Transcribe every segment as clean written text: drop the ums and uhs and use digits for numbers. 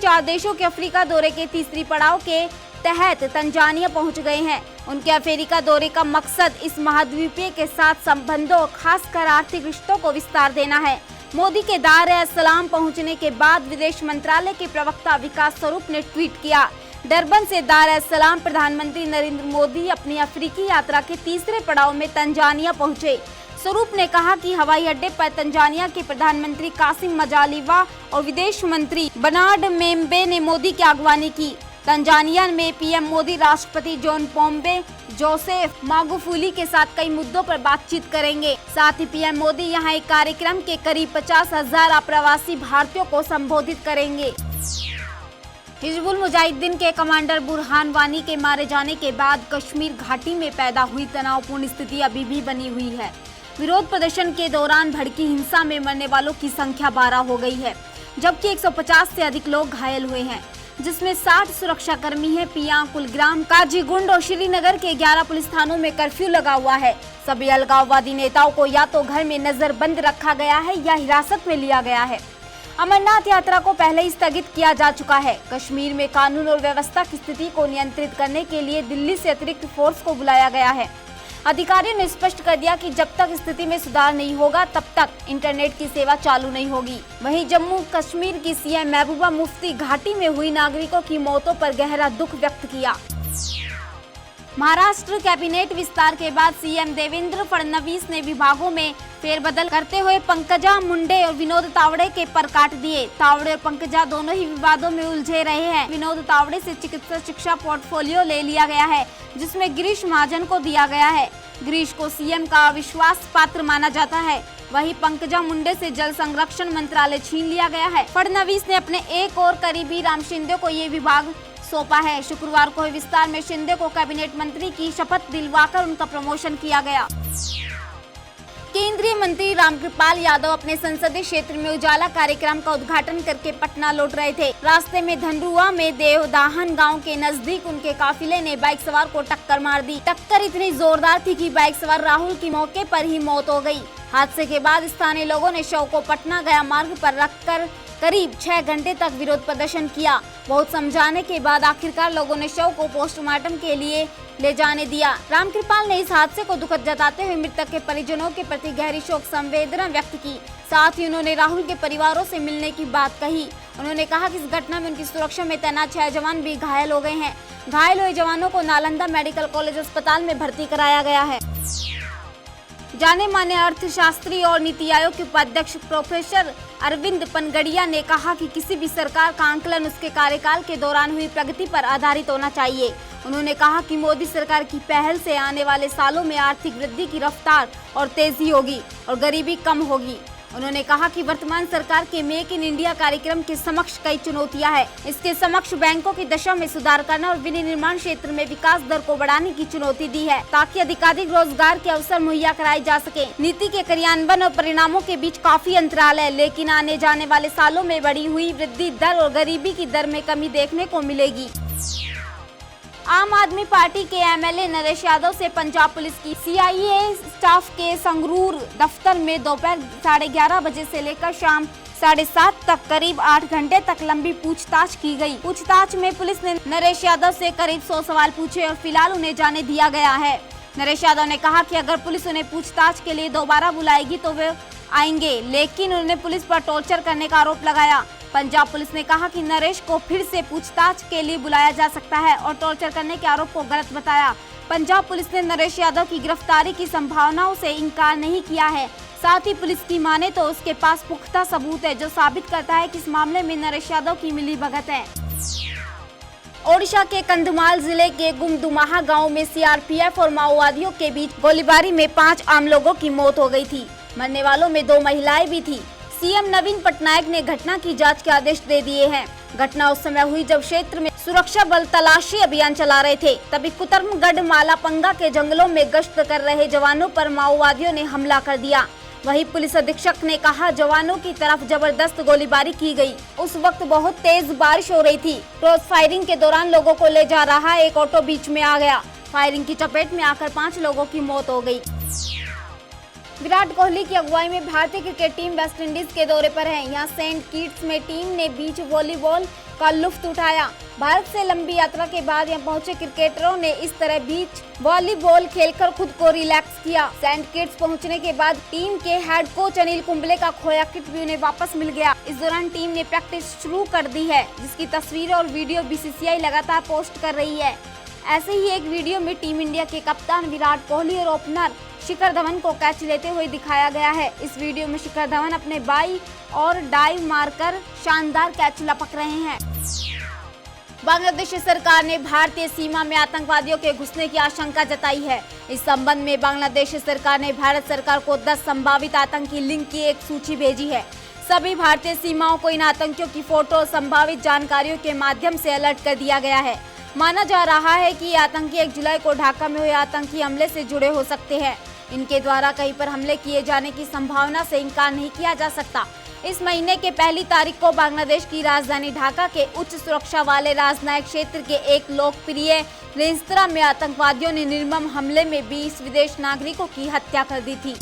4 देशों के अफ्रीका दौरे के तीसरी पड़ाव के तहत तंजानिया पहुंच गए हैं। उनके अफ्रीका दौरे का मकसद इस महाद्वीपीय के साथ संबंधों और खासकर आर्थिक रिश्तों को विस्तार देना है। मोदी के दार-ए-सलाम पहुंचने के बाद विदेश मंत्रालय के प्रवक्ता विकास स्वरूप ने ट्वीट किया, डरबन से दार-ए-सलाम प्रधानमंत्री नरेंद्र मोदी अपनी अफ्रीकी यात्रा के तीसरे पड़ाव में तंजानिया पहुंचे। स्वरूप ने कहा कि हवाई अड्डे पर तंजानिया के प्रधानमंत्री कासिम मजालिवा और विदेश मंत्री बर्नार्ड मेम्बे ने मोदी की अगवानी की। तंजानिया में पीएम मोदी राष्ट्रपति जॉन पोम्बे जोसेफ मागुफुली के साथ कई मुद्दों पर बातचीत करेंगे। साथ ही पीएम मोदी यहां एक कार्यक्रम के करीब 50,000 अप्रवासी भारतीयों को संबोधित करेंगे। हिजबुल मुजाहिदीन के कमांडर बुरहान वानी के मारे जाने के बाद कश्मीर घाटी में पैदा हुई तनावपूर्ण स्थिति अभी भी बनी हुई है। विरोध प्रदर्शन के दौरान भड़की हिंसा में मरने वालों की संख्या 12 हो गई है, जबकि 150 से अधिक लोग घायल हुए हैं, जिसमें 60 सुरक्षाकर्मी हैं। पियांग, कुलग्राम, काजीगुंड और श्रीनगर के 11 पुलिस थानों में कर्फ्यू लगा हुआ है। सभी अलगाववादी नेताओं को या तो घर में नजरबंद रखा गया है या हिरासत में लिया गया है। अमरनाथ यात्रा को पहले ही स्थगित किया जा चुका है। कश्मीर में कानून और व्यवस्था की स्थिति को नियंत्रित करने के लिए दिल्ली से अतिरिक्त फोर्स को बुलाया गया है। अधिकारियों ने स्पष्ट कर दिया कि जब तक स्थिति में सुधार नहीं होगा तब तक इंटरनेट की सेवा चालू नहीं होगी। वहीं जम्मू कश्मीर की सीएम महबूबा मुफ्ती घाटी में हुई नागरिकों की मौतों पर गहरा दुख व्यक्त किया। महाराष्ट्र कैबिनेट विस्तार के बाद सीएम देवेंद्र फडणवीस ने विभागों में फेरबदल करते हुए पंकजा मुंडे और विनोद तावड़े के पर काट दिए। तावड़े और पंकजा दोनों ही विवादों में उलझे रहे हैं। विनोद तावड़े से चिकित्सा शिक्षा पोर्टफोलियो ले लिया गया है, जिसमें गिरीश महाजन को दिया गया है। गिरीश को सीएम का अविश्वास पात्र माना जाता है। वहीं पंकजा मुंडे से जल संरक्षण मंत्रालय छीन लिया गया है। फडणवीस ने अपने एक और करीबी राम शिंदे को ये विभाग सौंपा है। शुक्रवार को विस्तार में शिंदे को कैबिनेट मंत्री की शपथ दिलवाकर उनका प्रमोशन किया गया। केंद्रीय मंत्री रामकृपाल यादव अपने संसदीय क्षेत्र में उजाला कार्यक्रम का उद्घाटन करके पटना लौट रहे थे। रास्ते में धनरुआ में देवदाहन गांव के नजदीक उनके काफिले ने बाइक सवार को टक्कर मार दी। टक्कर इतनी जोरदार थी कि बाइक सवार राहुल की मौके पर ही मौत हो गई। हादसे के बाद स्थानीय लोगों ने शव को पटना गया मार्ग पर रखकर करीब 6 घंटे तक विरोध प्रदर्शन किया। बहुत समझाने के बाद आखिरकार लोगों ने शव को पोस्टमार्टम के लिए ले जाने दिया। रामकृपाल ने इस हादसे को दुखद जताते हुए मृतक के परिजनों के प्रति गहरी शोक संवेदना व्यक्त की। साथ ही उन्होंने राहुल के परिवारों से मिलने की बात कही। उन्होंने कहा कि इस घटना में उनकी सुरक्षा में तैनात 6 जवान भी घायल हो गए हैं। घायल हुए जवानों को नालंदा मेडिकल कॉलेज अस्पताल में भर्ती कराया गया है। जाने माने अर्थशास्त्री और नीति आयोग के उपाध्यक्ष प्रोफेसर अरविंद पनगड़िया ने कहा कि किसी भी सरकार का आंकलन उसके कार्यकाल के दौरान हुई प्रगति पर आधारित होना चाहिए। उन्होंने कहा कि मोदी सरकार की पहल से आने वाले सालों में आर्थिक वृद्धि की रफ्तार और तेजी होगी और गरीबी कम होगी। उन्होंने कहा कि वर्तमान सरकार के मेक इन इंडिया कार्यक्रम के समक्ष कई चुनौतियां हैं। इसके समक्ष बैंकों की दशा में सुधार करना और विनिर्माण क्षेत्र में विकास दर को बढ़ाने की चुनौती दी है, ताकि अधिकाधिक रोजगार के अवसर मुहैया कराए जा सके। नीति के क्रियान्वयन और परिणामों के बीच काफी अंतराल है, लेकिन आने जाने वाले सालों में बढ़ी हुई वृद्धि दर और गरीबी की दर में कमी देखने को मिलेगी। आम आदमी पार्टी के एमएलए नरेश यादव से पंजाब पुलिस की सीआईए स्टाफ के संगरूर दफ्तर में दोपहर 11:30 बजे से लेकर शाम 7:30 तक करीब 8 घंटे तक लंबी पूछताछ की गई। पूछताछ में पुलिस ने नरेश यादव से करीब 100 सवाल पूछे और फिलहाल उन्हें जाने दिया गया है। नरेश यादव ने कहा कि अगर पुलिस उन्हें पूछताछ के लिए दोबारा बुलाएगी तो वे आएंगे, लेकिन उन्होंने पुलिस पर टॉर्चर करने का आरोप लगाया। पंजाब पुलिस ने कहा कि नरेश को फिर से पूछताछ के लिए बुलाया जा सकता है और टॉर्चर करने के आरोप को गलत बताया। पंजाब पुलिस ने नरेश यादव की गिरफ्तारी की संभावनाओं से इनकार नहीं किया है। साथ ही पुलिस की माने तो उसके पास पुख्ता सबूत है जो साबित करता है कि इस मामले में नरेश यादव की मिलीभगत है। ओडिशा के कंधमाल जिले के गुमदुमाहा गांव में सीआरपीएफ और माओवादियों के बीच गोलीबारी में 5 आम लोगों की मौत हो गई थी। मरने वालों में 2 महिलाएं भी थी। सीएम नवीन पटनायक ने घटना की जांच के आदेश दे दिए हैं। घटना उस समय हुई जब क्षेत्र में सुरक्षा बल तलाशी अभियान चला रहे थे। तभी कुतरमगढ़ मालापंगा के जंगलों में गश्त कर रहे जवानों पर माओवादियों ने हमला कर दिया। वहीं पुलिस अधीक्षक ने कहा जवानों की तरफ जबरदस्त गोलीबारी की गई। उस वक्त बहुत तेज बारिश हो रही थी। क्रॉस फायरिंग के दौरान लोगों को ले जा रहा एक ऑटो बीच में आ गया। फायरिंग की चपेट में आकर 5 लोगों की मौत हो गई। विराट कोहली की अगुवाई में भारतीय क्रिकेट टीम वेस्टइंडीज के दौरे पर है। यहाँ सेंट किट्स में टीम ने बीच वॉलीबॉल का लुत्फ उठाया। भारत से लंबी यात्रा के बाद यहाँ पहुंचे क्रिकेटरों ने इस तरह बीच वॉलीबॉल खेलकर खुद को रिलैक्स किया। सेंट किट्स पहुंचने के बाद टीम के हेड कोच अनिल कुंबले का खोया किट भी उन्हें वापस मिल गया। इस दौरान टीम ने प्रैक्टिस शुरू कर दी है, जिसकी तस्वीरें और वीडियो बीसीसीआई लगातार पोस्ट कर रही है। ऐसे ही एक वीडियो में टीम इंडिया के कप्तान विराट कोहली और ओपनर शिखर धवन को कैच लेते हुए दिखाया गया है। इस वीडियो में शिखर धवन अपने बाई और डाइव मारकर शानदार कैच लपक रहे हैं। बांग्लादेश सरकार ने भारतीय सीमा में आतंकवादियों के घुसने की आशंका जताई है। इस संबंध में बांग्लादेश सरकार ने भारत सरकार को 10 संभावित आतंकी लिंक की एक सूची भेजी है। सभी भारतीय सीमाओं को इन आतंकियों की फोटो और संभावित जानकारियों के माध्यम से अलर्ट कर दिया गया है। माना जा रहा है कि ये आतंकी 1 जुलाई को ढाका में हुए आतंकी हमले से जुड़े हो सकते हैं। इनके द्वारा कहीं पर हमले किए जाने की संभावना से इनकार नहीं किया जा सकता। इस महीने के 1 तारीख को बांग्लादेश की राजधानी ढाका के उच्च सुरक्षा वाले राजनायक क्षेत्र के एक लोकप्रिय रेस्तरां में आतंकवादियों ने निर्मम हमले में 20 विदेश नागरिकों की हत्या कर दी थी।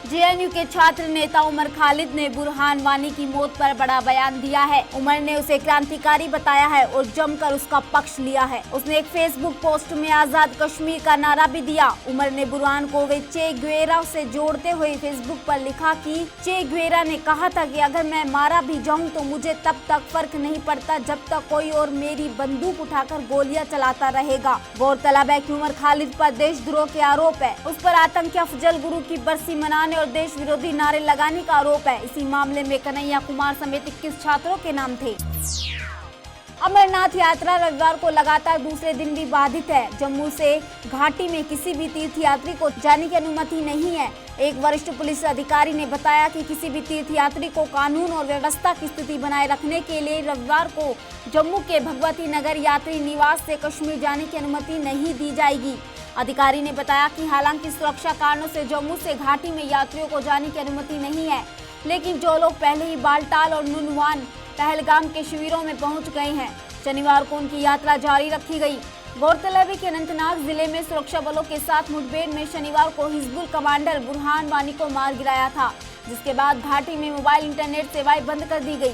जेएनयू के छात्र नेता उमर खालिद ने बुरहान वानी की मौत पर बड़ा बयान दिया है। उमर ने उसे क्रांतिकारी बताया है और जमकर उसका पक्ष लिया है। उसने एक फेसबुक पोस्ट में आजाद कश्मीर का नारा भी दिया। उमर ने बुरहान को वे चे गुवेरा से जोड़ते हुए फेसबुक पर लिखा कि चे गुवेरा ने कहा था कि अगर मैं मारा भी जाऊं तो मुझे तब तक फर्क नहीं पड़ता जब तक कोई और मेरी बंदूक उठाकर गोलियां चलाता रहेगा। गौरतलब है कि उमर खालिद पर देशद्रोह के आरोप है। उस पर आतंकी अफजल गुरु की बरसी मनाने और देश विरोधी नारे लगाने का आरोप है। इसी मामले में कन्हैया कुमार समेत 21 छात्रों के नाम थे। अमरनाथ यात्रा रविवार को लगातार दूसरे दिन भी बाधित है। जम्मू से घाटी में किसी भी तीर्थयात्री को जाने की अनुमति नहीं है। एक वरिष्ठ पुलिस अधिकारी ने बताया कि किसी भी तीर्थयात्री को कानून और व्यवस्था की स्थिति बनाए रखने के लिए रविवार को जम्मू के भगवती नगर यात्री निवास से कश्मीर जाने की अनुमति नहीं दी जाएगी। अधिकारी ने बताया कि हालांकि सुरक्षा कारणों से जम्मू से घाटी में यात्रियों को जाने की अनुमति नहीं है, लेकिन जो लोग पहले ही बालटाल और नुनवान पहलगाम के शिविरों में पहुंच गए हैं, शनिवार को उनकी यात्रा जारी रखी गई। गौरतलब है कि अनंतनाग जिले में सुरक्षा बलों के साथ मुठभेड़ में शनिवार को हिजबुल कमांडर बुरहान वानी को मार गिराया था, जिसके बाद घाटी में मोबाइल इंटरनेट सेवाएं बंद कर दी गई।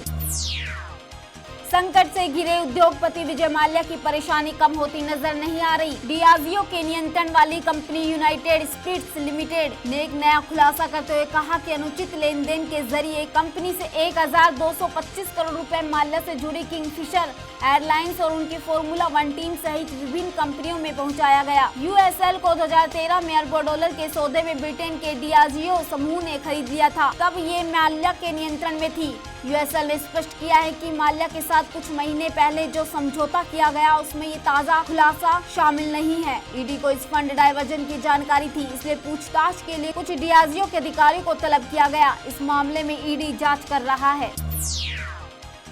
संकट से घिरे उद्योगपति विजय माल्या की परेशानी कम होती नजर नहीं आ रही। डियाजियो के नियंत्रण वाली कंपनी यूनाइटेड स्पिरिट्स लिमिटेड ने एक नया खुलासा करते हुए कहा कि अनुचित लेन देन के जरिए कंपनी से 1225 करोड़ रुपए माल्या से जुड़ी किंगफिशर एयरलाइंस और उनकी फॉर्मूला 1 टीम सहित विभिन्न कंपनियों में पहुंचाया गया। यूएसएल को 2013 में अरबों डॉलर के सौदे में ब्रिटेन के डियाजियो समूह ने खरीद लिया था, तब ये माल्या के नियंत्रण में थी। यूएसएल ने स्पष्ट किया है कि माल्या के साथ कुछ महीने पहले जो समझौता किया गया उसमें ये ताज़ा खुलासा शामिल नहीं है। ईडी को इस फंड डायवर्जन की जानकारी थी, इसलिए पूछताछ के लिए कुछ डियाजियो के अधिकारियों को तलब किया गया। इस मामले में ईडी जांच कर रहा है।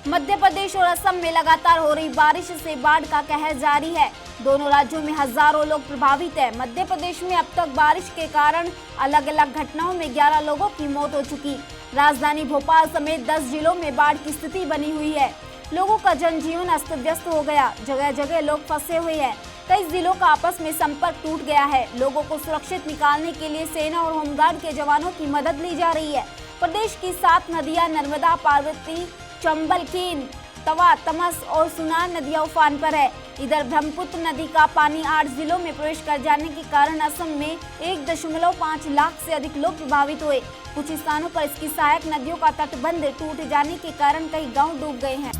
मध्य प्रदेश और असम में लगातार हो रही बारिश से बाढ़ का कहर जारी है। दोनों राज्यों में हजारों लोग प्रभावित हैं। मध्य प्रदेश में अब तक बारिश के कारण अलग अलग घटनाओं में 11 लोगों की मौत हो चुकी। राजधानी भोपाल समेत 10 जिलों में बाढ़ की स्थिति बनी हुई है। लोगों का जनजीवन अस्त व्यस्त हो गया, जगह जगह लोग फंसे हुए हैं। कई जिलों का आपस में संपर्क टूट गया है। लोगों को सुरक्षित निकालने के लिए सेना और होमगार्ड के जवानों की मदद ली जा रही है। प्रदेश की 7 नदियां नर्मदा, पार्वती, चंबल, कीन, तवा, तमस और सुनार नदियां उफान पर है। इधर ब्रह्मपुत्र नदी का पानी 8 जिलों में प्रवेश कर जाने के कारण असम में 1.5 लाख से अधिक लोग प्रभावित हुए। कुछ स्थानों पर इसकी सहायक नदियों का तटबंध टूट जाने के कारण कई गांव डूब गए हैं।